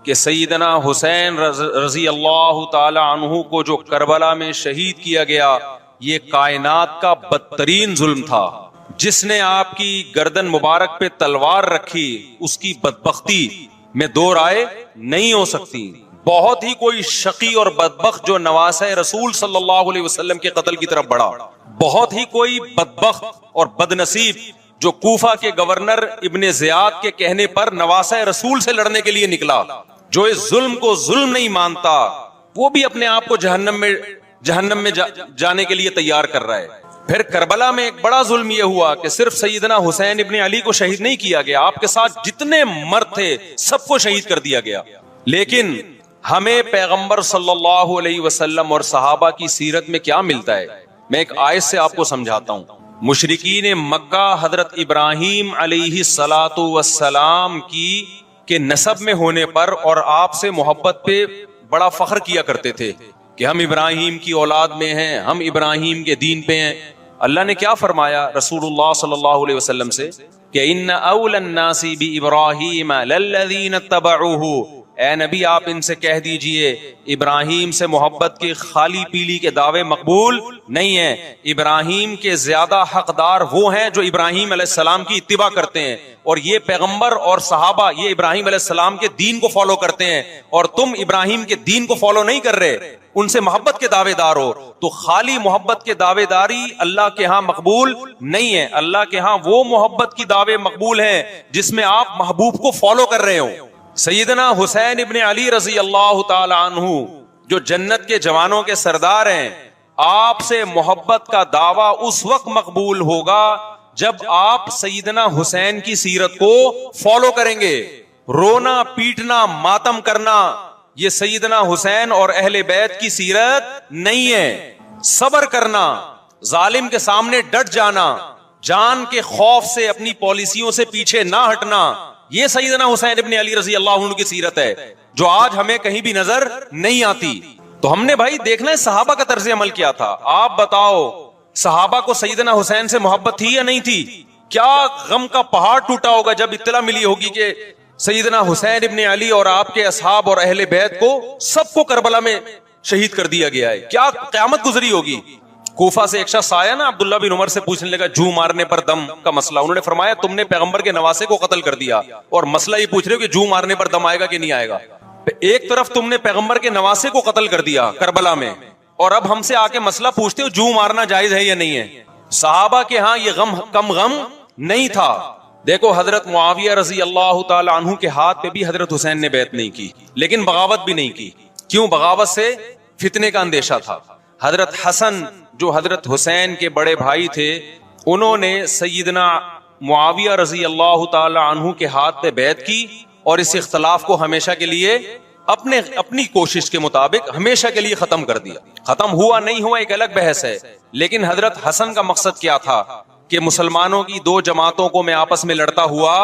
کہ سیدنا حسین رضی اللہ تعالی عنہ کو جو کربلا میں شہید کیا گیا، یہ کائنات کا بدترین ظلم تھا۔ جس نے آپ کی گردن مبارک پہ تلوار رکھی، اس کی بدبختی میں دو رائے نہیں ہو سکتی۔ بہت ہی کوئی شقی اور بدبخت جو نواسہ رسول صلی اللہ علیہ وسلم کے قتل کی طرف بڑھا، بہت ہی کوئی بدبخت اور بدنصیب جو کوفہ کے گورنر ابن زیاد کے کہنے پر نواسہ رسول سے لڑنے کے لیے نکلا، جو اس ظلم کو ظلم نہیں مانتا، وہ بھی اپنے آپ کو جہنم میں جانے کے لیے تیار کر رہا ہے۔ پھر کربلا میں ایک بڑا ظلم یہ ہوا کہ صرف سیدنا حسین ابن علی کو شہید نہیں کیا گیا، آپ کے ساتھ جتنے مرد تھے سب کو شہید کر دیا گیا۔ لیکن ہمیں پیغمبر صلی اللہ علیہ وسلم اور صحابہ کی سیرت میں کیا ملتا ہے؟ میں ایک آیت سے آپ کو سمجھاتا ہوں۔ مشرکین مکہ حضرت ابراہیم علیہ الصلاۃ والسلام کے نسب میں ہونے پر اور آپ سے محبت پہ بڑا فخر کیا کرتے تھے کہ ہم ابراہیم کی اولاد میں ہیں، ہم ابراہیم کے دین پہ ہیں۔ اللہ نے کیا فرمایا رسول اللہ صلی اللہ علیہ وسلم سے کہ ان اول الناس بابراہیم للذین اتبعوہ، اے نبی آپ ان سے کہہ دیجئے ابراہیم سے محبت کے خالی پیلی کے دعوے مقبول نہیں ہیں۔ ابراہیم کے زیادہ حقدار وہ ہیں جو ابراہیم علیہ السلام کی اتباع کرتے ہیں، اور یہ پیغمبر اور صحابہ یہ ابراہیم علیہ السلام کے دین کو فالو کرتے ہیں، اور تم ابراہیم کے دین کو فالو نہیں کر رہے، ان سے محبت کے دعوے دار ہو۔ تو خالی محبت کے دعوے داری اللہ کے ہاں مقبول نہیں ہے۔ اللہ کے ہاں وہ محبت کی دعوے مقبول ہیں جس میں آپ محبوب کو فالو کر رہے ہو۔ سیدنا حسین ابن علی رضی اللہ تعالی عنہ جو جنت کے جوانوں کے سردار ہیں، آپ سے محبت کا دعویٰ اس وقت مقبول ہوگا جب آپ سیدنا حسین کی سیرت کو فالو کریں گے۔ رونا پیٹنا ماتم کرنا یہ سیدنا حسین اور اہل بیت کی سیرت نہیں ہے۔ صبر کرنا، ظالم کے سامنے ڈٹ جانا، جان کے خوف سے اپنی پالیسیوں سے پیچھے نہ ہٹنا، یہ سیدنا حسین ابن علی رضی اللہ عنہ کی سیرت ہے جو آج ہمیں کہیں بھی نظر نہیں آتی۔ تو ہم نے بھائی دیکھنا ہے صحابہ کا طرز عمل کیا تھا۔ آپ بتاؤ صحابہ کو سیدنا حسین سے محبت تھی یا نہیں تھی؟ کیا غم کا پہاڑ ٹوٹا ہوگا جب اطلاع ملی ہوگی کہ سیدنا حسین ابن علی اور آپ کے اصحاب اور اہل بیت کو سب کو کربلا میں شہید کر دیا گیا ہے۔ کیا قیامت گزری ہوگی۔ کوفہ سے ایک شخص آیا نا، عبداللہ بن عمر سے پوچھنے لگا جو مارنے پر دم کا مسئلہ، انہوں نے فرمایا تم نے پیغمبر کے نواسے کو قتل کر دیا اور مسئلہ یہ پوچھ رہے ہو کہ جو مارنے پر دم آئے گا کہ نہیں آئے گا۔ ایک طرف تم نے پیغمبر کے نواسے کو قتل کر دیا کربلا میں، اور اب ہم سے آ کے مسئلہ پوچھتے ہو جو مارنا جائز ہے یا نہیں ہے۔ صحابہ کے ہاں یہ غم کم غم نہیں تھا۔ دیکھو حضرت معاویہ رضی اللہ تعالی عنہ کے ہاتھ پہ بھی حضرت حسین نے بیعت نہیں کی، لیکن بغاوت بھی نہیں کی۔ کیوں؟ بغاوت سے فتنے کا اندیشہ تھا۔ حضرت حسن جو حضرت حسین کے بڑے بھائی تھے، انہوں نے سیدنا معاویہ رضی اللہ تعالی عنہ کے ہاتھ پہ بیعت کی اور اس اختلاف کو ہمیشہ کے لیے اپنی کوشش کے مطابق ہمیشہ کے لیے ختم کر دیا۔ ختم ہوا نہیں ہوا ایک الگ بحث ہے، لیکن حضرت حسن کا مقصد کیا تھا کہ مسلمانوں کی دو جماعتوں کو میں آپس میں لڑتا ہوا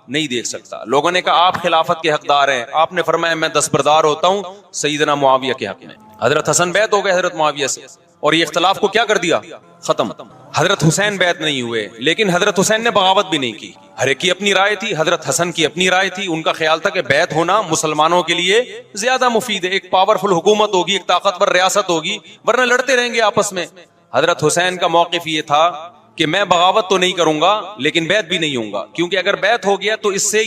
نہیں دیکھ سکتا۔ لوگوں نے کہا آپ خلافت کے حقدار ہیں، آپ نے فرمایا میں دستبردار ہوتا ہوں سیدنا معاویہ کے حق میں۔ حضرت حسن بیعت ہو گئے حضرت معاویہ سے اور یہ اختلاف کو کیا کر دیا؟ ختم۔ حضرت حسین بیعت نہیں ہوئے، لیکن حضرت حسین نے بغاوت بھی نہیں کی۔ ہر ایک کی اپنی رائے تھی، حضرت حسن کی اپنی رائے تھی۔ ان کا خیال تھا کہ بیعت ہونا مسلمانوں کے لیے زیادہ مفید ہے، ایک پاورفل حکومت ہوگی، ایک طاقتور ریاست ہوگی، ورنہ لڑتے رہیں گے آپس میں۔ حضرت حسین کا موقف یہ تھا کہ میں بغاوت تو نہیں کروں گا لیکن بیعت بھی نہیں ہوں گا، کیونکہ اگر بیعت ہو گیا تو اس سے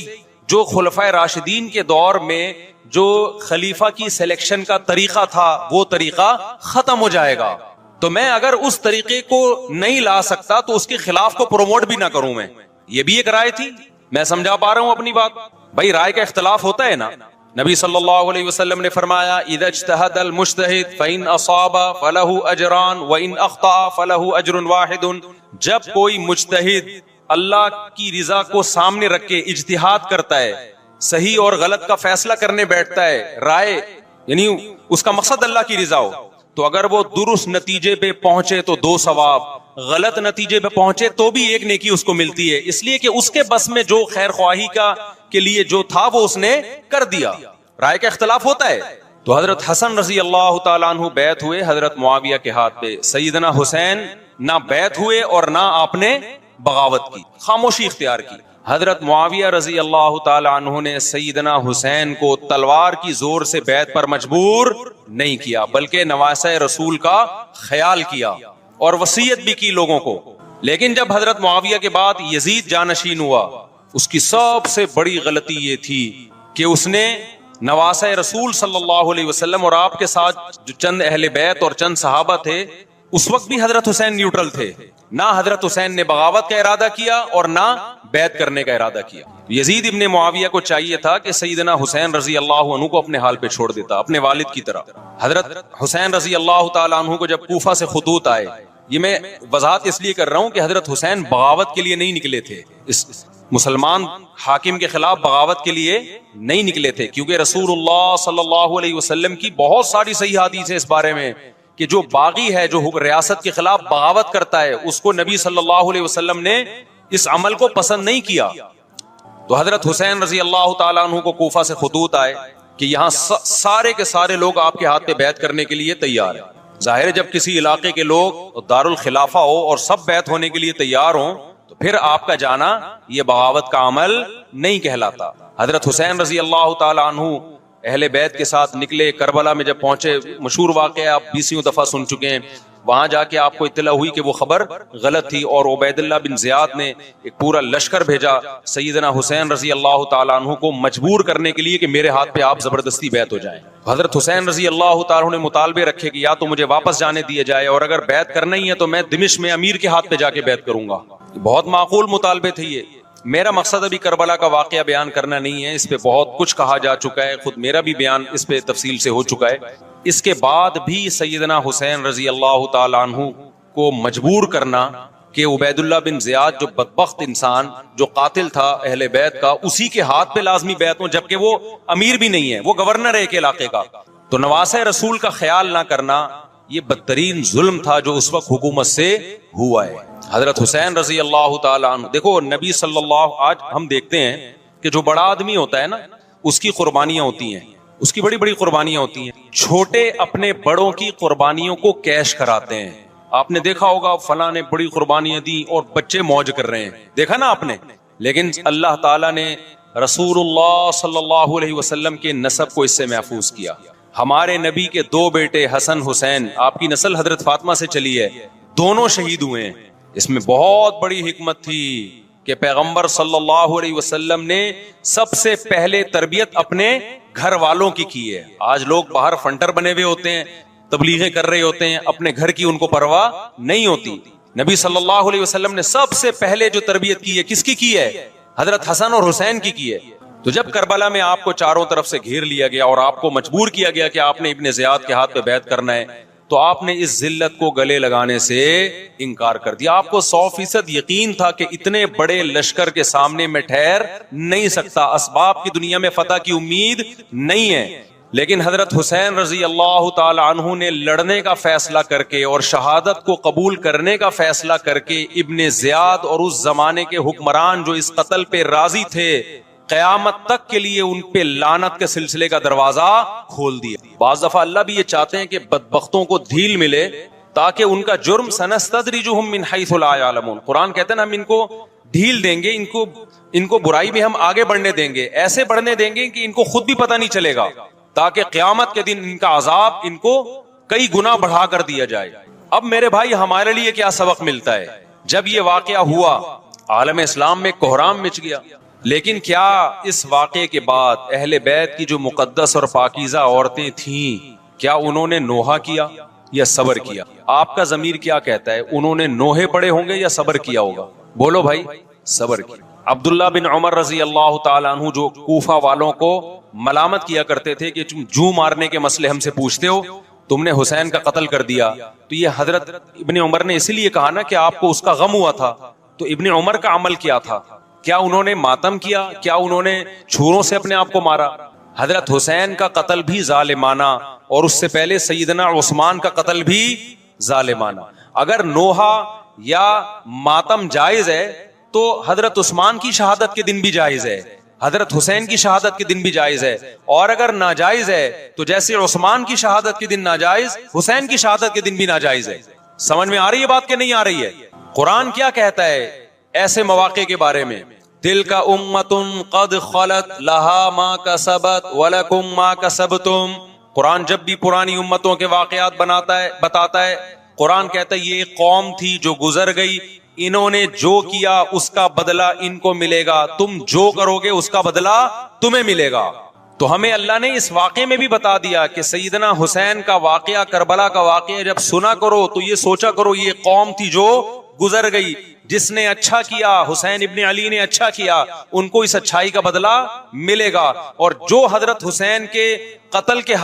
جو خلفائے راشدین کے دور میں جو خلیفہ کی سلیکشن کا طریقہ تھا وہ طریقہ ختم ہو جائے گا۔ تو میں اگر اس طریقے کو نہیں لا سکتا تو اس کے خلاف کو پروموٹ بھی نہ کروں میں۔ یہ بھی ایک رائے تھی۔ میں سمجھا پا رہا ہوں اپنی بات؟ بھائی رائے کا اختلاف ہوتا ہے نا۔ نبی صلی اللہ علیہ وسلم نے فرمایا اذا اجتہد المجتہد فإن اصاب فلہ اجران وإن اخطأ فلہ اجر واحد۔ جب کوئی مجتہد اللہ کی رضا کو سامنے رکھ کے اجتہاد کرتا ہے، صحیح اور غلط کا فیصلہ کرنے بیٹھتا ہے، رائے یعنی اس کا مقصد اللہ کی رضا ہو، تو اگر وہ درست نتیجے پہ پہنچے تو 2 ثواب، غلط نتیجے پہ پہنچے تو بھی 1 نیکی اس کو ملتی ہے، اس لیے کہ اس کے بس میں جو خیر خواہی کے لیے جو تھا وہ اس نے کر دیا۔ رائے کا اختلاف ہوتا ہے۔ تو حضرت حسن رضی اللہ تعالیٰ عنہ بیعت ہوئے حضرت معاویہ کے ہاتھ پہ، سیدنا حسین نہ بیعت ہوئے اور نہ آپ نے بغاوت کی، خاموشی اختیار کی۔ حضرت معاویہ رضی اللہ تعالی عنہ نے سیدنا حسین کو تلوار کی زور سے بیعت پر مجبور نہیں کیا، بلکہ نواسہ رسول کا خیال کیا اور وصیت بھی کی لوگوں کو۔ لیکن جب حضرت معاویہ کے بعد یزید جانشین ہوا، اس کی سب سے بڑی غلطی یہ تھی کہ اس نے نواسہ رسول صلی اللہ علیہ وسلم اور آپ کے ساتھ جو چند اہل بیت اور چند صحابہ تھے، اس وقت بھی حضرت حسین نیوٹرل تھے، نہ حضرت حسین نے بغاوت کا ارادہ کیا اور نہ بیعت کرنے کا ارادہ کیا۔ یزید ابن معاویہ کو چاہیے تھا کہ سیدنا حسین رضی اللہ عنہ کو اپنے حال پہ چھوڑ دیتا، اپنے والد کی طرح۔ حضرت حسین رضی اللہ تعالیٰ عنہ کو جب کوفہ سے خطوط آئے، یہ میں وضاحت اس لیے کر رہا ہوں کہ حضرت حسین بغاوت کے لیے نہیں نکلے تھے، اس مسلمان حاکم کے خلاف بغاوت کے لیے نہیں نکلے تھے، کیونکہ رسول اللہ صلی اللہ علیہ وسلم کی بہت ساری صحیح حدیث ہے اس بارے میں کہ جو باغی ہے، جو ریاست کے خلاف بغاوت کرتا ہے، اس کو نبی صلی اللہ علیہ وسلم نے اس عمل کو پسند نہیں کیا۔ تو حضرت حسین رضی اللہ تعالیٰ عنہ کو کوفہ سے خطوط آئے کہ یہاں سارے کے سارے لوگ آپ کے ہاتھ پہ بیعت کرنے کے لیے تیار ہیں۔ ظاہر ہے جب کسی علاقے کے لوگ دارالخلافہ ہو اور سب بیعت ہونے کے لیے تیار ہوں تو پھر آپ کا جانا یہ بغاوت کا عمل نہیں کہلاتا۔ حضرت حسین رضی اللہ تعالیٰ عنہ اہل بیت کے ساتھ نکلے، کربلا میں جب پہنچے، مشہور واقعہ آپ 20 دفعہ سن چکے ہیں، وہاں جا کے آپ کو اطلاع ہوئی کہ وہ خبر غلط تھی اور عبید اللہ بن زیاد نے ایک پورا لشکر بھیجا سیدنا حسین رضی اللہ تعالیٰ عنہ کو مجبور کرنے کے لیے کہ میرے ہاتھ پہ آپ زبردستی بیعت ہو جائیں۔ حضرت حسین رضی اللہ تعالیٰ عنہ نے مطالبے رکھے کہ یا تو مجھے واپس جانے دیا جائے، اور اگر بیعت کرنا ہی ہے تو میں دمشق میں امیر کے ہاتھ پہ جا کے بیعت کروں گا۔ بہت معقول مطالبے تھے یہ۔ میرا مقصد ابھی کربلا کا واقعہ بیان کرنا نہیں ہے، اس پہ بہت کچھ کہا جا چکا ہے، خود میرا بھی بیان اس پہ تفصیل سے ہو چکا ہے۔ اس کے بعد بھی سیدنا حسین رضی اللہ تعالیٰ عنہ کو مجبور کرنا کہ عبید اللہ بن زیاد جو بدبخت انسان جو قاتل تھا اہل بیت کا، اسی کے ہاتھ پہ لازمی بیعت ہوں، جبکہ وہ امیر بھی نہیں ہے، وہ گورنر ہے ایک علاقے کا۔ تو نواسہ رسول کا خیال نہ کرنا یہ بدترین ظلم تھا جو اس وقت حکومت سے ہوا ہے۔ حضرت حسین رضی اللہ تعالیٰ عنہ، دیکھو نبی صلی اللہ، آج ہم دیکھتے ہیں کہ جو بڑا آدمی ہوتا ہے نا، اس کی قربانیاں ہوتی ہیں، اس کی بڑی بڑی قربانیاں ہوتی ہیں۔ چھوٹے اپنے بڑوں کی قربانیوں کو کیش کراتے ہیں۔ آپ نے دیکھا ہوگا فلاں نے بڑی قربانیاں دی اور بچے موج کر رہے ہیں، دیکھا نا آپ نے۔ لیکن اللہ تعالیٰ نے رسول اللہ صلی اللہ علیہ وسلم کے نسب کو اس سے محفوظ کیا۔ ہمارے نبی کے 2 بیٹے حسن حسین، آپ کی نسل حضرت فاطمہ سے چلی ہے، دونوں شہید ہوئے ہیں۔ اس میں بہت بڑی حکمت تھی کہ پیغمبر صلی اللہ علیہ وسلم نے سب سے پہلے تربیت اپنے گھر والوں کی ہے۔ آج لوگ باہر فنٹر بنے ہوئے ہوتے ہیں، تبلیغیں کر رہے ہوتے ہیں، اپنے گھر کی ان کو پرواہ نہیں ہوتی۔ نبی صلی اللہ علیہ وسلم نے سب سے پہلے جو تربیت کی ہے، کس کی ہے؟ حضرت حسن اور حسین کی ہے۔ تو جب کربلا میں آپ کو چاروں طرف سے گھیر لیا گیا اور آپ کو مجبور کیا گیا کہ آپ نے ابن زیاد کے ہاتھ پہ بیعت کرنا ہے، تو آپ نے اس ذلت کو گلے لگانے سے انکار کر دیا۔ آپ کو 100% یقین تھا کہ اتنے بڑے لشکر کے سامنے میں ٹھہر نہیں سکتا، اسباب کی دنیا میں فتح کی امید نہیں ہے۔ لیکن حضرت حسین رضی اللہ تعالی عنہ نے لڑنے کا فیصلہ کر کے اور شہادت کو قبول کرنے کا فیصلہ کر کے ابن زیاد اور اس زمانے کے حکمران جو اس قتل پہ راضی تھے، قیامت تک کے لیے ان پہ لعنت کے سلسلے کا دروازہ کھول دیا۔ بعض دفعہ اللہ بھی یہ چاہتے ہیں کہ بدبختوں کو ڈھیل ملے تاکہ ان کا جرم سنستدرجہم من حیث لا یعلمون، قرآن کہتے ہیں نا ہم ان کو ڈھیل دیں گے، ان کو برائی میں ہم آگے بڑھنے دیں گے، ایسے بڑھنے دیں گے کہ ان کو خود بھی پتہ نہیں چلے گا، تاکہ قیامت کے دن ان کا عذاب ان کو کئی گنا بڑھا کر دیا جائے۔ اب میرے بھائی ہمارے لیے کیا سبق ملتا ہے؟ جب یہ واقعہ ہوا عالم اسلام میں کوہرام مچ گیا، لیکن کیا اس واقعے کے بعد اہل بیت کی جو مقدس اور پاکیزہ عورتیں تھیں، کیا انہوں نے نوحہ کیا یا صبر کیا؟ آپ کا ضمیر کیا کہتا ہے؟ انہوں نے نوحے پڑے ہوں گے یا صبر کیا ہوگا؟ بولو بھائی، صبر کیا۔ عبداللہ بن عمر رضی اللہ تعالیٰ عنہ جو کوفہ والوں کو ملامت کیا کرتے تھے کہ تم جو مارنے کے مسئلے ہم سے پوچھتے ہو، تم نے حسین کا قتل کر دیا، تو یہ حضرت ابن عمر نے اسی لیے کہا نا کہ آپ کو اس کا غم ہوا تھا۔ تو ابن عمر کا عمل کیا تھا؟ کیا انہوں نے ماتم کیا؟ کیا انہوں نے چھوروں سے اپنے آپ کو مارا؟ حضرت حسین کا قتل بھی ظالمانہ، اور اس سے پہلے سیدنا عثمان کا قتل بھی ظالمانہ۔ اگر نوحہ یا ماتم جائز ہے تو حضرت عثمان کی شہادت کے دن بھی جائز ہے، حضرت حسین کی شہادت کے دن بھی جائز ہے، اور اگر ناجائز ہے تو جیسے عثمان کی شہادت کے دن ناجائز، حسین کی شہادت کے دن بھی ناجائز ہے۔ سمجھ میں آ رہی ہے بات کہ نہیں آ رہی ہے؟ قرآن کیا کہتا ہے ایسے مواقع کے بارے میں؟ تلک امۃ قد خلت لہا ما کسبت ولکم ما کسبتم. قرآن جب بھی پرانی امتوں کے واقعات بتاتا ہے قرآن کہتا ہے یہ قوم تھی جو گزر گئی, انہوں نے جو کیا اس کا بدلہ ان کو ملے گا, تم جو کرو گے اس کا بدلہ تمہیں ملے گا. تو ہمیں اللہ نے اس واقعے میں بھی بتا دیا کہ سیدنا حسین کا واقعہ, کربلا کا واقعہ جب سنا کرو تو یہ سوچا کرو یہ قوم تھی جو گزر گئی, جس نے اچھا کیا, حسین ابن علی نے اچھا کیا, ان کو اس اچھائی کا بدلہ ملے گا. اور جو حضرت حسین کے قتل کے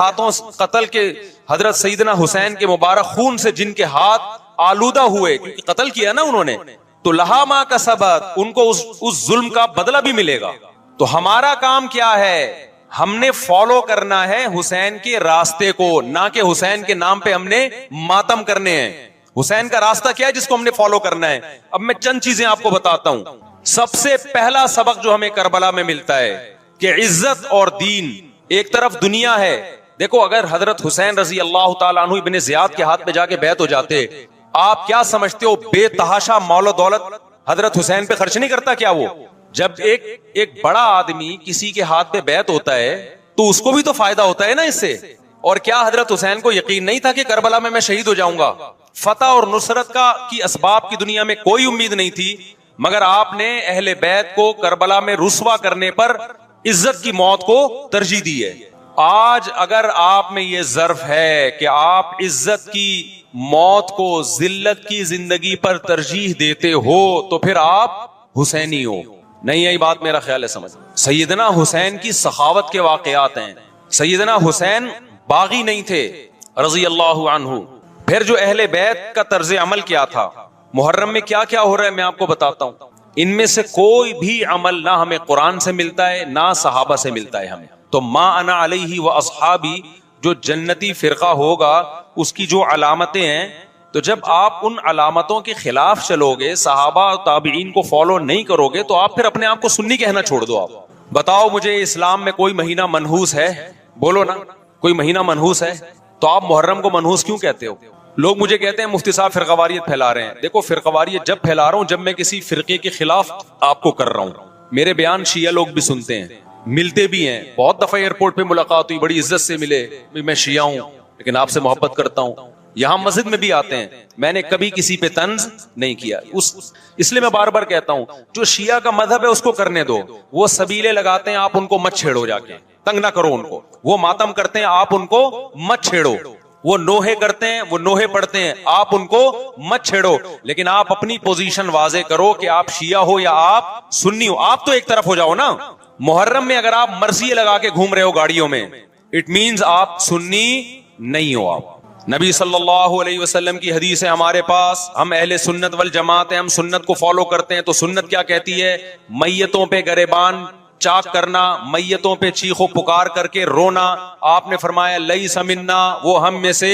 حضرت سیدنا حسین کے مبارک خون سے جن کے ہاتھ آلودہ ہوئے, کیونکہ قتل کیا نا انہوں نے, تو لہا ما کسبت, ان کو اس ظلم کا بدلہ بھی ملے گا. تو ہمارا کام کیا ہے, ہم نے فالو کرنا ہے حسین کے راستے کو, نہ کہ حسین کے نام پہ ہم نے ماتم کرنے ہیں. حسین کا راستہ کیا ہے جس کو ہم نے فالو کرنا ہے؟ اب میں چند چیزیں آپ کو بتاتا ہوں. سب سے پہلا سبق جو ہمیں کربلا میں ملتا ہے کہ عزت اور دین, ایک طرف دنیا ہے. دیکھو اگر حضرت حسین رضی اللہ تعالیٰ عنہ ابن زیاد کے ہاتھ پہ جا کے بیعت ہو جاتے, آپ کیا سمجھتے ہو بے تحاشا مال و دولت حضرت حسین پہ خرچ نہیں کرتا کیا وہ؟ جب ایک بڑا آدمی کسی کے ہاتھ پہ بیعت ہوتا ہے تو اس کو بھی تو فائدہ ہوتا ہے نا اس سے. اور کیا حضرت حسین کو یقین نہیں تھا کہ کربلا میں شہید ہو جاؤں گا؟ فتح اور نصرت کی اسباب کی دنیا میں کوئی امید نہیں تھی, مگر آپ نے اہل بیت کو کربلا میں رسوا کرنے پر عزت کی موت کو ترجیح دی ہے. آج اگر آپ میں یہ ظرف ہے کہ آپ عزت کی موت کو ذلت کی زندگی پر ترجیح دیتے ہو تو پھر آپ حسینی ہو. نہیں یہی بات میرا خیال ہے سمجھ. سیدنا حسین کی سخاوت کے واقعات ہیں. سیدنا حسین باغی نہیں تھے رضی اللہ عنہ. پھر جو اہل بیت کا طرز عمل کیا تھا, محرم میں کیا کیا ہو رہا ہے میں آپ کو بتاتا ہوں. ان میں سے کوئی بھی عمل نہ ہمیں قرآن سے ملتا ہے نہ صحابہ سے ملتا ہے ہمیں. تو ما انا علیہ و اصحابی جو جنتی فرقہ ہوگا اس کی جو علامتیں ہیں, تو جب آپ ان علامتوں کے خلاف چلو گے, صحابہ اور تابعین کو فالو نہیں کرو گے, تو آپ پھر اپنے آپ کو سنی کہنا چھوڑ دو. آپ بتاؤ مجھے اسلام میں کوئی مہینہ منحوس ہے؟ بولو نا, کوئی مہینہ منحوس ہے؟ تو آپ محرم کو منحوس کیوں کہتے ہو؟ لوگ مجھے کہتے ہیں مفتی صاحب فرقواریت پھیلا رہے ہیں. دیکھو فرقواریت جب پھیلا رہا ہوں جب میں کسی فرقے کے خلاف آپ کو کر رہا ہوں. میرے بیان شیعہ لوگ بھی سنتے ہیں, ملتے بھی ہیں. بہت دفعہ ایئرپورٹ پہ ملاقات ہوئی, بڑی عزت سے ملے, میں شیعہ ہوں لیکن آپ سے محبت کرتا ہوں. یہاں مسجد میں بھی آتے ہیں, میں نے کبھی کسی پہ طنز نہیں کیا. اس لیے میں بار بار کہتا ہوں جو شیعہ کا مذہب ہے اس کو کرنے دو. وہ سبیلے لگاتے ہیں, آپ ان کو مت چھیڑو, جا کے تنگ نہ کرو ان کو. وہ ماتم کرتے ہیں, آپ ان کو مت چھیڑو. وہ نوحے کرتے ہیں, وہ نوحے پڑھتے ہیں, آپ ان کو مت چھیڑو. لیکن آپ اپنی پوزیشن واضح کرو کہ آپ شیعہ ہو یا آپ سنی ہو. آپ تو ایک طرف ہو جاؤ نا. محرم میں اگر آپ مرثیے لگا کے گھوم رہے ہو گاڑیوں میں, اٹ مینز آپ سنی نہیں ہو. آپ نبی صلی اللہ علیہ وسلم کی حدیث ہے ہمارے پاس, ہم اہل سنت والجماعت ہیں, ہم سنت کو فالو کرتے ہیں. تو سنت کیا کہتی ہے؟ میتوں پہ گریبان چاک کرنا, میتوں پہ چیخ و پکار کر کے رونا. آپ نے فرمایا لیس منا, وہ ہم میں سے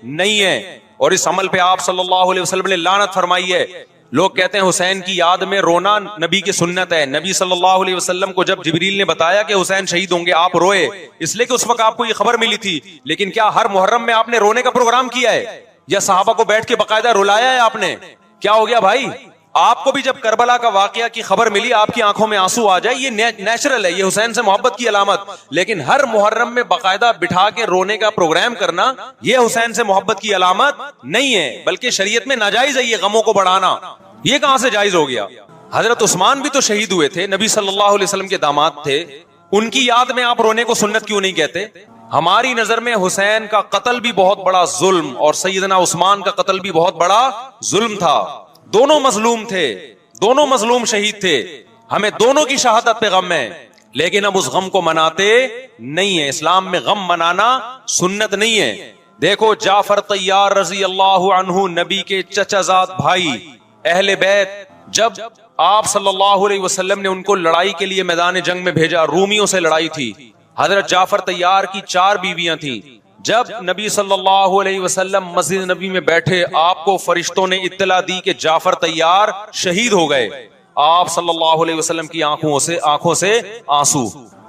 نہیں ہے. اور اس عمل پہ آپ صلی اللہ علیہ وسلم نے لعنت فرمائی ہے. لوگ کہتے ہیں حسین کی یاد میں رونا نبی کی سنت ہے. نبی صلی اللہ علیہ وسلم کو جب جبریل نے بتایا کہ حسین شہید ہوں گے, آپ روئے اس لیے کہ اس وقت آپ کو یہ خبر ملی تھی. لیکن کیا ہر محرم میں آپ نے رونے کا پروگرام کیا ہے یا صحابہ کو بیٹھ کے باقاعدہ رلایا ہے آپ نے؟ کیا ہو گیا بھائی؟ آپ کو بھی جب کربلا کا واقعہ کی خبر ملی آپ کی آنکھوں میں آنسو آ جائے, یہ نیچرل ہے, یہ حسین سے محبت کی علامت. لیکن ہر محرم میں باقاعدہ بٹھا کے رونے کا پروگرام کرنا یہ حسین سے محبت کی علامت نہیں ہے, بلکہ شریعت میں ناجائز ہے یہ غموں کو بڑھانا. یہ کہاں سے جائز ہو گیا؟ حضرت عثمان بھی تو شہید ہوئے تھے, نبی صلی اللہ علیہ وسلم کے داماد تھے. ان کی یاد میں آپ رونے کو سنت کیوں نہیں کہتے؟ ہماری نظر میں حسین کا قتل بھی بہت بڑا ظلم اور سیدنا عثمان کا قتل بھی بہت بڑا ظلم تھا. دونوں مظلوم تھے, دونوں مظلوم شہید تھے. ہمیں دونوں کی شہادت پہ غم ہے, لیکن اب اس غم کو مناتے نہیں ہیں. اسلام میں غم منانا سنت نہیں ہے. دیکھو جعفر طیار رضی اللہ عنہ, نبی کے چچا زاد بھائی, اہل بیت, جب آپ صلی اللہ علیہ وسلم نے ان کو لڑائی کے لیے میدان جنگ میں بھیجا, رومیوں سے لڑائی تھی. حضرت جعفر طیار کی 4 بیویاں تھیں. جب نبی صلی اللہ علیہ وسلم مسجد نبی میں بیٹھے, آپ کو فرشتوں نے اطلاع دی کہ جعفر طیار شہید ہو گئے. آپ صلی اللہ علیہ وسلم کی آنکھوں سے آنسو.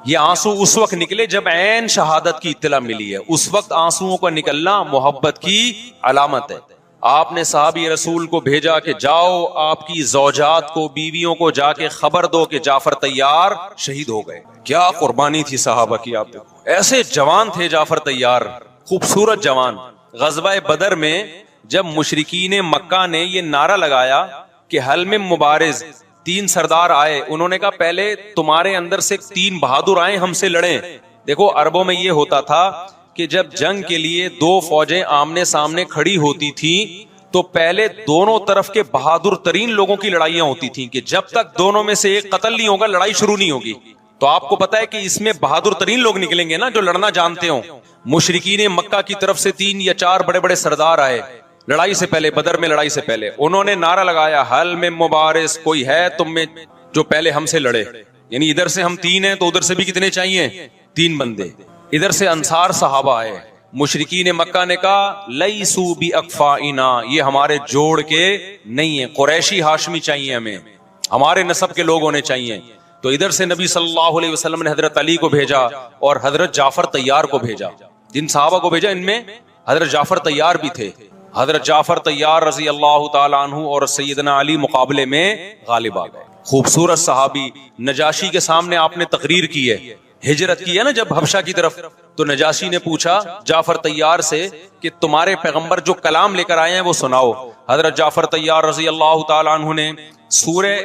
یہ آنسو اس وقت نکلے جب عین شہادت کی اطلاع ملی ہے. اس وقت آنسوؤں کا نکلنا محبت کی علامت ہے. آپ نے صحابی رسول کو بھیجا کہ جاؤ آپ کی زوجات کو، بیویوں کو جا کے خبر دو کہ جعفر طیار شہید ہو گئے. کیا قربانی تھی صحابہ کی. آپ ایسے جوان تھے جعفر طیار، خوبصورت جوان. غزوہ بدر میں جب مشرکین مکہ نے یہ نعرہ لگایا کہ حل میں مبارز، 3 سردار آئے، انہوں نے کہا پہلے تمہارے اندر سے 3 بہادر آئے ہم سے لڑیں. دیکھو عربوں میں یہ ہوتا تھا کہ جب جنگ کے لیے 2 فوجیں آمنے سامنے کھڑی ہوتی تھیں تو پہلے دونوں طرف کے بہادر ترین لوگوں کی لڑائیاں ہوتی تھیں کہ جب تک دونوں میں سے ایک قتل نہیں ہوگا لڑائی شروع نہیں ہوگی. تو آپ کو پتا ہے کہ اس میں بہادر ترین لوگ نکلیں گے نا جو لڑنا جانتے ہوں. مشرکین مکہ کی طرف سے 3 یا 4 بڑے بڑے سردار آئے لڑائی سے پہلے، بدر میں لڑائی سے پہلے. انہوں نے نعرہ لگایا حل میں مبارز، کوئی ہے تم میں جو پہلے ہم سے لڑے. یعنی ادھر سے ہم 3 ہیں تو ادھر سے بھی کتنے چاہیے؟ 3 بندے. ادھر سے انصار صحابہ آئے. مشرکین مکہ نے کہا لیسو بی اکفائنا، یہ ہمارے جوڑ کے نہیں ہیں، قریشی ہاشمی چاہیے، ہمیں ہمارے نسب کے لوگ ہونے چاہیے. تو ادھر سے نبی صلی اللہ علیہ وسلم نے حضرت علی کو بھیجا اور حضرت جعفر طیار کو بھیجا. جن صحابہ کو بھیجا ان میں حضرت جعفر طیار بھی تھے. حضرت جعفر طیار رضی اللہ تعالی عنہ اور سیدنا علی مقابلے میں غالب آ گئے. خوبصورت صحابی. نجاشی کے سامنے آپ نے تقریر کی ہے، ہجرت کی ہے نا جب حبشہ کی طرف، تو نجاشی نے پوچھا جعفر طیار سے کہ تمہارے پیغمبر جو کلام لے کر آئے ہیں وہ سناؤ. حضرت جعفر طیار رضی اللہ تعالی عنہ نے سورہ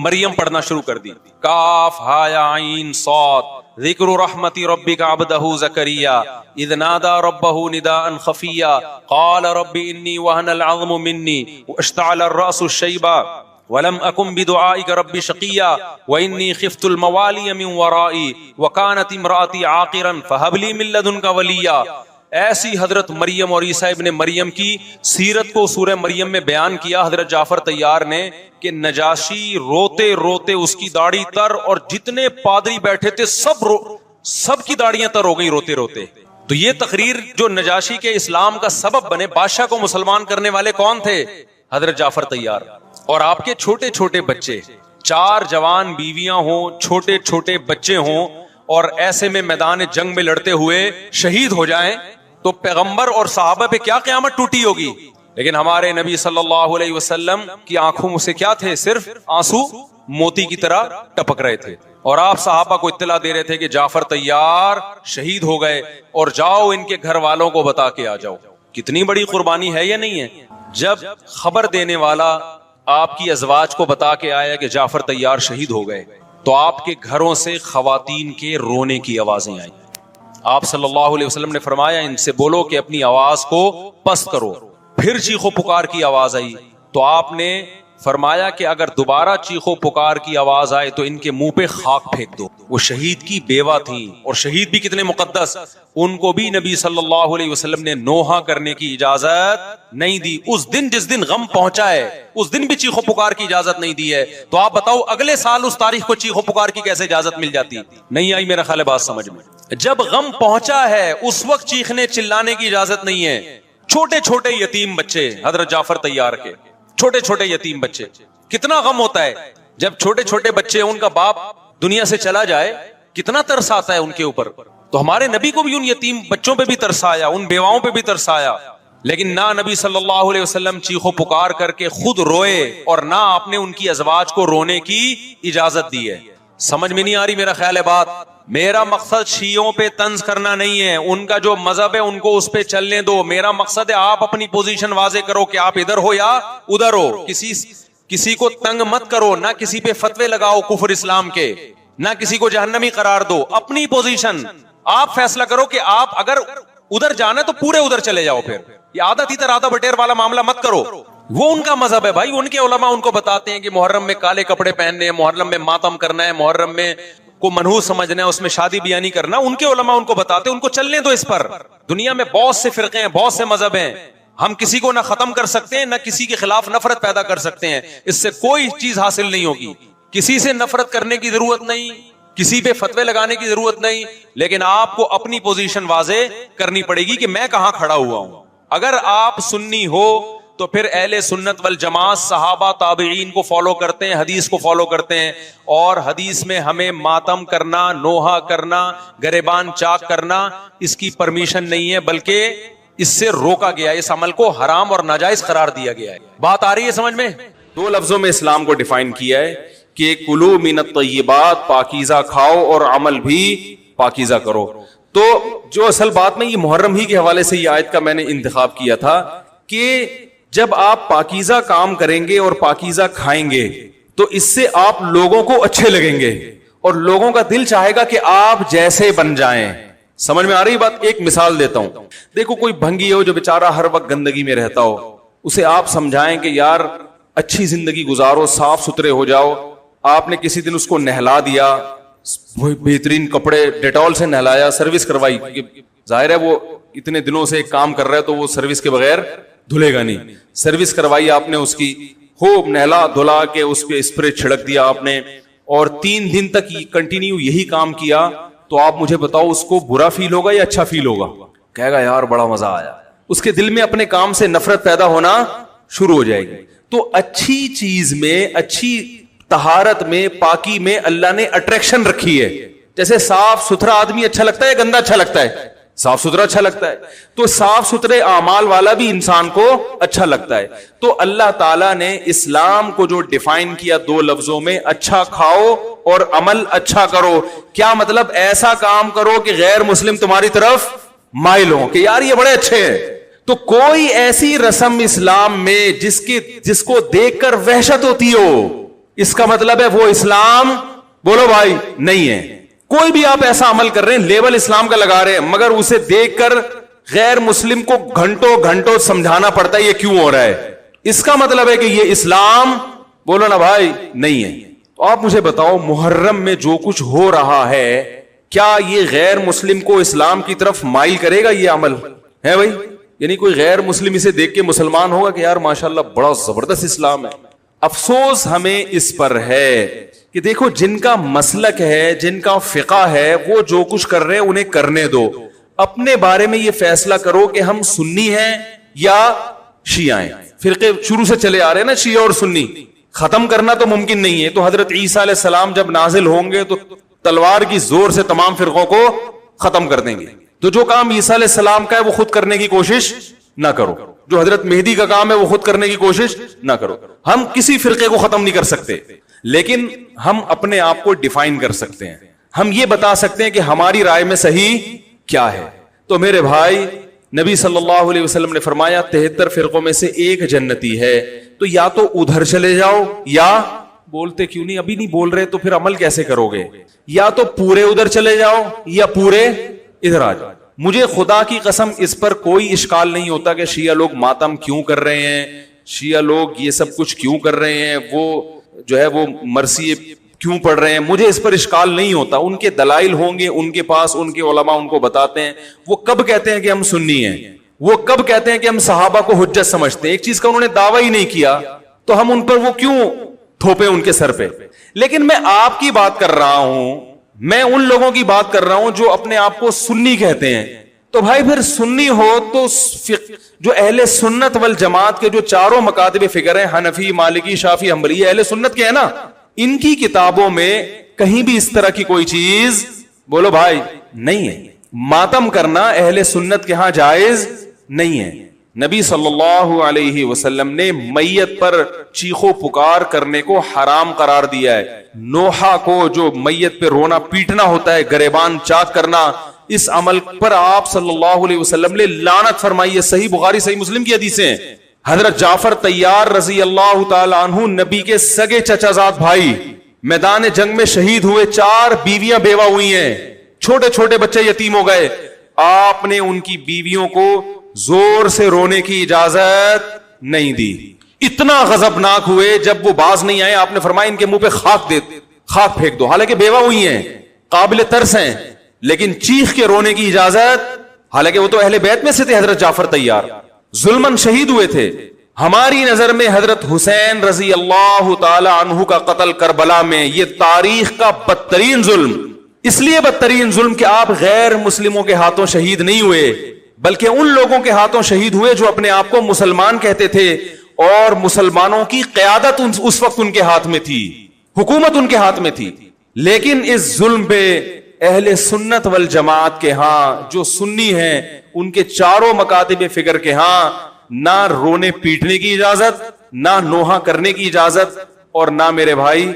مریم پڑھنا شروع کر دی. کاف ہا یا عین صاد ذکر رحمت ربک عبدہ زکریا اذ نادى ربه نداء خفیا قال رب انی وهن العظم منی واشتعل الرأس شیبا ولم اکن بدعائک رب شقیا وانی خفت الموالی من ورائی وکانت امراتی عاقرا فہب لی من لدنک ولیا. ایسی حضرت مریم اور عیسیٰ ابن مریم کی سیرت کو سورہ مریم میں بیان کیا حضرت جعفر طیار نے کہ نجاشی روتے روتے اس کی داڑھی تر اور جتنے پادری بیٹھے تھے سب کی داڑیاں تر ہو گئی روتے روتے. تو یہ تقریر جو نجاشی کے اسلام کا سبب بنے، بادشاہ کو مسلمان کرنے والے کون تھے؟ حضرت جعفر طیار. اور آپ کے چھوٹے چھوٹے بچے، 4 جوان بیویاں ہوں، چھوٹے چھوٹے بچے ہوں اور ایسے میں میدان جنگ میں لڑتے ہوئے شہید ہو جائیں تو پیغمبر اور صحابہ پہ کیا قیامت ٹوٹی ہوگی. لیکن ہمارے نبی صلی اللہ علیہ وسلم کی آنکھوں سے کیا تھے؟ صرف آنسو موتی کی طرح ٹپک رہے تھے. اور آپ صحابہ کو اطلاع دے رہے تھے کہ جعفر طیار شہید ہو گئے اور جاؤ ان کے گھر والوں کو بتا کے آ جاؤ. کتنی بڑی قربانی ہے یا نہیں ہے؟ جب خبر دینے والا آپ کی ازواج کو بتا کے آیا کہ جعفر طیار شہید ہو گئے تو آپ کے گھروں سے خواتین کے رونے کی آوازیں آئیں. آپ صلی اللہ علیہ وسلم نے فرمایا ان سے بولو کہ اپنی آواز کو پست کرو. پھر چیخو پکار کی آواز آئی تو آپ نے فرمایا کہ اگر دوبارہ چیخو پکار کی آواز آئے تو ان کے منہ پہ خاک پھینک دو. وہ شہید کی بیوہ تھیں اور شہید بھی کتنے مقدس، ان کو بھی نبی صلی اللہ علیہ وسلم نے نوحہ کرنے کی اجازت نہیں دی. اس دن جس دن غم پہنچا ہے اس دن بھی چیخو پکار کی اجازت نہیں دی ہے. تو آپ بتاؤ اگلے سال اس تاریخ کو چیخو پکار کی کیسے اجازت مل جاتی؟ نہیں آئی میرا خیال ہے بات سمجھ میں. جب غم پہنچا ہے اس وقت چیخنے چلانے کی اجازت نہیں ہے. چھوٹے چھوٹے یتیم بچے حضرت جعفر طیار کے، چھوٹے چھوٹے یتیم بچے، کتنا غم ہوتا ہے جب چھوٹے چھوٹے بچے ان کا باپ دنیا سے چلا جائے، کتنا ترس آتا ہے ان کے اوپر. تو ہمارے نبی کو بھی ان یتیم بچوں پہ بھی ترس آیا، ان بیواؤں پہ بھی ترس آیا. لیکن نہ نبی صلی اللہ علیہ وسلم چیخو پکار کر کے خود روئے اور نہ آپ نے ان کی ازواج کو رونے کی اجازت دی ہے. سمجھ میں نہیں آ رہی میرا خیال ہے بات. میرا مقصد شیعوں پہ طنز کرنا نہیں ہے، ان کا جو مذہب ہے ان کو اس پہ چلنے دو. میرا مقصد ہے آپ اپنی پوزیشن واضح کرو کہ آپ ادھر ہو یا ادھر ہو. کسی کو تنگ مت کرو، نہ کسی پہ فتوے لگاؤ کفر اسلام کے، نہ کسی کو جہنمی قرار دو. اپنی پوزیشن آپ فیصلہ کرو کہ آپ اگر ادھر جانا ہے تو پورے ادھر چلے جاؤ. پھر یہ آدھا تیتر آدھا بٹیر والا معاملہ مت کرو. وہ ان کا مذہب ہے بھائی، ان کے علماء ان کو بتاتے ہیں کہ محرم میں کالے کپڑے پہننے ہیں، محرم میں ماتم کرنا ہے، محرم میں کو منحوس سمجھنا ہے، اس میں شادی بیاہ نہیں کرنا. ان کے علماء ان کو بتاتے ہیں، ان کو چلنے دو اس پر. دنیا میں بہت سے فرقے ہیں، بہت سے مذہب ہیں، ہم کسی کو نہ ختم کر سکتے ہیں نہ کسی کے خلاف نفرت پیدا کر سکتے ہیں. اس سے کوئی چیز حاصل نہیں ہوگی. کسی سے نفرت کرنے کی ضرورت نہیں، کسی پہ فتوے لگانے کی ضرورت نہیں، لیکن آپ کو اپنی پوزیشن واضح کرنی پڑے گی کہ میں کہاں کھڑا ہوا ہوں. اگر آپ سنی ہو تو پھر اہل سنت والجماعت صحابہ تابعین کو فالو کرتے ہیں، حدیث کو فالو کرتے ہیں. اور حدیث میں ہمیں ماتم کرنا، نوحہ کرنا، گریبان چاک کرنا اس کی پرمیشن نہیں ہے، بلکہ اس سے روکا گیا, اس عمل کو حرام اور ناجائز قرار دیا گیا ہے. بات آ رہی ہے سمجھ میں؟ دو لفظوں میں اسلام کو ڈیفائن کیا ہے کہ کلو من الطیبات, پاکیزہ کھاؤ اور عمل بھی پاکیزہ کرو. تو جو اصل بات میں یہ محرم ہی کے حوالے سے یہ آیت کا میں نے انتخاب کیا تھا کہ جب آپ پاکیزہ کام کریں گے اور پاکیزہ کھائیں گے تو اس سے آپ لوگوں کو اچھے لگیں گے اور لوگوں کا دل چاہے گا کہ آپ جیسے بن جائیں. سمجھ میں آ رہی بات؟ ایک مثال دیتا ہوں. دیکھو کوئی بھنگی ہو جو بیچارہ ہر وقت گندگی میں رہتا ہو, اسے آپ سمجھائیں کہ یار اچھی زندگی گزارو, صاف ستھرے ہو جاؤ. آپ نے کسی دن اس کو نہلا دیا, بہترین کپڑے ڈیٹول سے نہلایا, سروس کروائی. ظاہر ہے وہ اتنے دنوں سے ایک کام کر رہا ہے تو وہ سروس کے بغیر دھلے گا نہیں. سروس کروائی آپ نے اس کی, خوب نہلا دھلا کے اس پہ اسپرے چھڑک دیا آپ نے, اور 3 دن تک کنٹینیو یہی کام کیا, تو آپ مجھے بتاؤ اس کو برا فیل ہوگا یا اچھا فیل ہوگا؟ کہے گا یار بڑا مزہ آیا. اس کے دل میں اپنے کام سے نفرت پیدا ہونا شروع ہو جائے گی. تو اچھی چیز میں, اچھی طہارت میں, پاکی میں اللہ نے اٹریکشن رکھی ہے. جیسے صاف ستھرا آدمی اچھا لگتا ہے, گندا اچھا لگتا ہے؟ صاف ستھرا اچھا لگتا ہے. تو صاف ستھرے اعمال والا بھی انسان کو اچھا لگتا ہے. تو اللہ تعالیٰ نے اسلام کو جو ڈیفائن کیا 2 لفظوں میں, اچھا کھاؤ اور عمل اچھا کرو. کیا مطلب؟ ایسا کام کرو کہ غیر مسلم تمہاری طرف مائل ہوں کہ یار یہ بڑے اچھے ہیں. تو کوئی ایسی رسم اسلام میں جس کو دیکھ کر وحشت ہوتی ہو, اس کا مطلب ہے وہ اسلام بولو بھائی نہیں ہے. کوئی بھی آپ ایسا عمل کر رہے ہیں, لیبل اسلام کا لگا رہے ہیں, مگر اسے دیکھ کر غیر مسلم کو گھنٹوں سمجھانا پڑتا ہے یہ کیوں ہو رہا ہے, اس کا مطلب ہے کہ یہ اسلام بولو نا بھائی نہیں ہے. تو آپ مجھے بتاؤ محرم میں جو کچھ ہو رہا ہے, کیا یہ غیر مسلم کو اسلام کی طرف مائل کرے گا؟ یہ عمل ہے بھائی. یعنی کوئی غیر مسلم اسے دیکھ کے مسلمان ہوگا کہ یار ماشاءاللہ بڑا زبردست اسلام ہے. افسوس ہمیں اس پر ہے کہ دیکھو جن کا مسلک ہے, جن کا فقہ ہے, وہ جو کچھ کر رہے ہیں انہیں کرنے دو. اپنے بارے میں یہ فیصلہ کرو کہ ہم سنی ہیں یا شیعہ ہیں. فرقے شروع سے چلے آ رہے ہیں نا, شیعہ اور سنی, ختم کرنا تو ممکن نہیں ہے. تو حضرت عیسیٰ علیہ السلام جب نازل ہوں گے تو تلوار کی زور سے تمام فرقوں کو ختم کر دیں گے. تو جو کام عیسیٰ علیہ السلام کا ہے وہ خود کرنے کی کوشش نہ کرو, جو حضرت مہدی کا کام ہے وہ خود کرنے کی کوشش نہ کرو. ہم کسی فرقے کو ختم نہیں کر سکتے, لیکن ہم اپنے آپ کو ڈیفائن کر سکتے ہیں. ہم یہ بتا سکتے ہیں کہ ہماری رائے میں صحیح کیا ہے. تو میرے بھائی, نبی صلی اللہ علیہ وسلم نے فرمایا 73 فرقوں میں سے ایک جنتی ہے. تو یا تو ادھر چلے جاؤ, یا بولتے کیوں نہیں, ابھی نہیں بول رہے تو پھر عمل کیسے کرو گے, یا تو پورے ادھر چلے جاؤ یا پورے ادھر آ جاؤ. مجھے خدا کی قسم اس پر کوئی اشکال نہیں ہوتا کہ شیعہ لوگ ماتم کیوں کر رہے ہیں, شیعہ لوگ یہ سب کچھ کیوں کر رہے ہیں, وہ جو ہے وہ مرثیے کیوں پڑھ رہے ہیں. مجھے اس پر اشکال نہیں ہوتا. ان کے دلائل ہوں گے ان کے پاس, ان کے علماء ان کو بتاتے ہیں. وہ کب کہتے ہیں کہ ہم سنی ہیں, وہ کب کہتے ہیں کہ ہم صحابہ کو حجت سمجھتے ہیں. ایک چیز کا انہوں نے دعویٰ ہی نہیں کیا تو ہم ان پر وہ کیوں تھوپے ان کے سر پہ. لیکن میں آپ کی بات کر رہا ہوں, میں ان لوگوں کی بات کر رہا ہوں جو اپنے آپ کو سنی کہتے ہیں. تو بھائی پھر سنی ہو تو جو اہل سنت والجماعت کے جو 4 مکاتب فکر ہیں, حنفی, مالکی, شافعی, حنبلی, اہل سنت کے ہیں نا, ان کی کتابوں میں کہیں بھی اس طرح کی کوئی چیز بولو بھائی نہیں ہے. ماتم کرنا اہل سنت کے ہاں جائز نہیں ہے. نبی صلی اللہ علیہ وسلم نے میت پر چیخو پکار کرنے کو حرام قرار دیا ہے. نوحہ کو جو میت پہ رونا پیٹنا ہوتا ہے, گریبان چاک کرنا, اس عمل پر آپ صلی اللہ علیہ وسلم نے لعنت فرمائی ہے. صحیح بخاری صحیح مسلم کی حدیثیں ہیں. حضرت جعفر طیار رضی اللہ تعالی عنہ نبی کے سگے چچا زاد بھائی میدان جنگ میں شہید ہوئے. 4 بیویاں بیوہ ہوئی ہیں, چھوٹے چھوٹے بچے یتیم ہو گئے. آپ نے ان کی بیویوں کو زور سے رونے کی اجازت نہیں دی. اتنا غضبناک ہوئے جب وہ باز نہیں آئے, آپ نے فرمایا ان کے منہ پہ خاک پھینک دو. حالانکہ بیوہ ہوئی ہیں, قابل ترس ہیں, لیکن چیخ کے رونے کی اجازت, حالانکہ وہ تو اہل بیت میں سے تھے. حضرت جعفر طیار ظلمن شہید ہوئے تھے. ہماری نظر میں حضرت حسین رضی اللہ تعالی عنہ کا قتل کربلا میں یہ تاریخ کا بدترین ظلم, اس لیے بدترین ظلم کہ آپ غیر مسلموں کے ہاتھوں شہید نہیں ہوئے, بلکہ ان لوگوں کے ہاتھوں شہید ہوئے جو اپنے آپ کو مسلمان کہتے تھے, اور مسلمانوں کی قیادت اس وقت ان کے ہاتھ میں تھی, حکومت ان کے ہاتھ میں تھی. لیکن اس ظلم پہ اہل سنت والجماعت کے ہاں جو سنی ہیں ان کے چاروں مکاتب فکر کے ہاں نہ رونے پیٹنے کی اجازت، نہ نوحہ کرنے کی اجازت، اور نہ میرے بھائی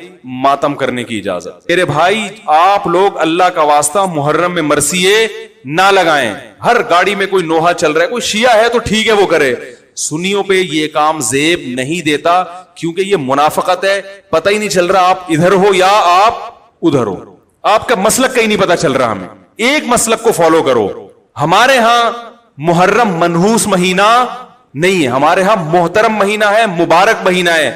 ماتم کرنے کی اجازت۔ میرے بھائی آپ لوگ اللہ کا واسطہ محرم میں مرثیے نہ لگائیں۔ ہر گاڑی میں کوئی نوحہ چل رہا ہے، کوئی شیعہ ہے تو ٹھیک ہے وہ کرے، سنیوں پہ یہ کام زیب نہیں دیتا، کیونکہ یہ منافقت ہے۔ پتہ ہی نہیں چل رہا آپ ادھر ہو یا آپ ادھر ہو، آپ کا مسلک کہیں نہیں پتا چل رہا، ہمیں ایک مسلک کو فالو کرو۔ ہمارے ہاں محرم منحوس مہینہ نہیں ہے، ہمارے ہاں محترم مہینہ ہے، مبارک مہینہ ہے۔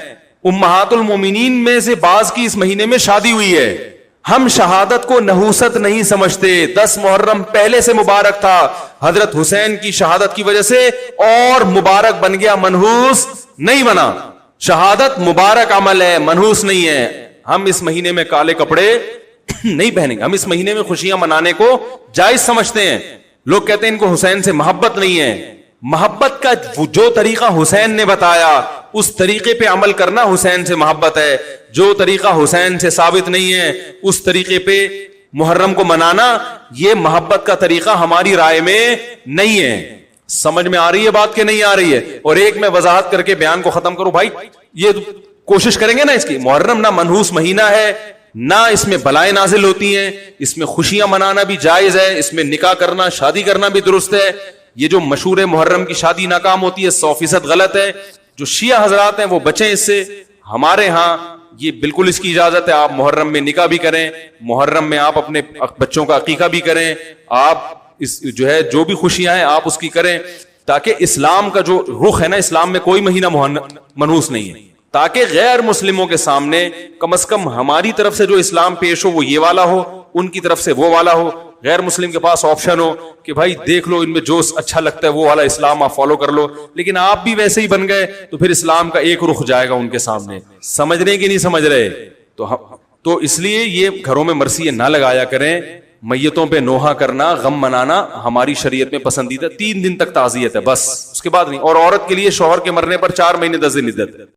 امہات المومنین میں سے بعض کی اس مہینے میں شادی ہوئی ہے۔ ہم شہادت کو نحوست نہیں سمجھتے، 10 محرم پہلے سے مبارک تھا، حضرت حسین کی شہادت کی وجہ سے اور مبارک بن گیا، منحوس نہیں بنا۔ شہادت مبارک عمل ہے، منحوس نہیں ہے۔ ہم اس مہینے میں کالے کپڑے نہیں پہنیں گے، ہم اس مہینے میں خوشیاں منانے کو جائز سمجھتے ہیں۔ لوگ کہتے ہیں ان کو حسین سے محبت نہیں ہے، محبت کا جو طریقہ حسین نے بتایا اس طریقے پہ عمل کرنا حسین سے محبت ہے۔ جو طریقہ حسین سے ثابت نہیں ہے اس طریقے پہ محرم کو منانا یہ محبت کا طریقہ ہماری رائے میں نہیں ہے۔ سمجھ میں آ رہی ہے بات کہ نہیں آ رہی ہے؟ اور ایک میں وضاحت کر کے بیان کو ختم کروں، بھائی یہ کوشش کریں گے نا اس کی، محرم نہ منحوس مہینہ ہے، نہ اس میں بلائیں نازل ہوتی ہیں، اس میں خوشیاں منانا بھی جائز ہے، اس میں نکاح کرنا شادی کرنا بھی درست ہے۔ یہ جو مشہور محرم کی شادی ناکام ہوتی ہے 100% غلط ہے۔ جو شیعہ حضرات ہیں وہ بچیں اس سے۔ ہمارے ہاں یہ بالکل اس کی اجازت ہے، آپ محرم میں نکاح بھی کریں، محرم میں آپ اپنے بچوں کا عقیقہ بھی کریں، آپ اس جو ہے جو بھی خوشیاں ہیں آپ اس کی کریں، تاکہ اسلام کا جو رخ ہے نا، اسلام میں کوئی مہینہ منحوس نہیں ہے، تاکہ غیر مسلموں کے سامنے کم از کم ہماری طرف سے جو اسلام پیش ہو وہ یہ والا ہو، ان کی طرف سے وہ والا ہو، غیر مسلم کے پاس آپشن ہو کہ بھائی دیکھ لو ان میں جو اچھا لگتا ہے وہ والا اسلام آپ فالو کر لو، لیکن آپ بھی ویسے ہی بن گئے تو پھر اسلام کا ایک رخ جائے گا ان کے سامنے۔ سمجھ رہے کہ نہیں سمجھ رہے؟ تو اس لیے یہ گھروں میں مرثیے نہ لگایا کریں۔ میتوں پہ نوحہ کرنا، غم منانا ہماری شریعت میں پسندیدہ، 3 دن تک تعزیت ہے بس، اس کے بعد نہیں۔ اور عورت کے لیے شوہر کے مرنے پر 4 مہینے 10 دن عدت ہے۔